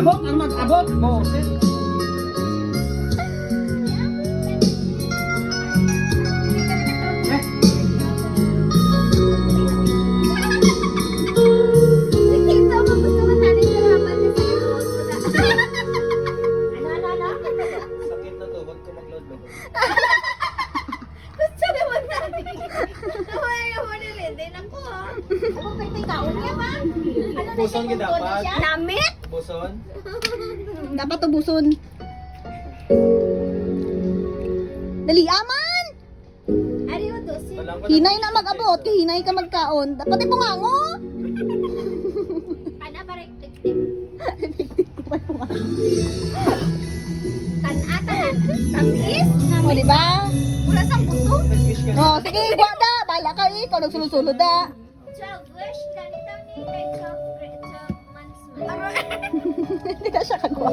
Abot ang mag-abot. Boses. Sakit na to, wag ko mag-load ba? Gusto naman natin. Nawala naman ulit. Din ako ah. Ano pa ito ikaw niya ba? Ano na Buson siya kita kung dapat. siya? Namit? Buson? Dapat ubuson. Dali, aman! Ariyo dosin. Walang ko Hinay na mag-abot, kay hinay ka magkaon. Dapat ipungango! Kana ba rin tik-tik? Tanatan. Tamis? O, di ba? Wala sang buto? Nag-wish ka na. O, sige, buwa da. Bala ka eh. Ikaw nagsulod-sulod da. 12 wish. Ganito ni kay 12 months man. Hindi na siya kagawa.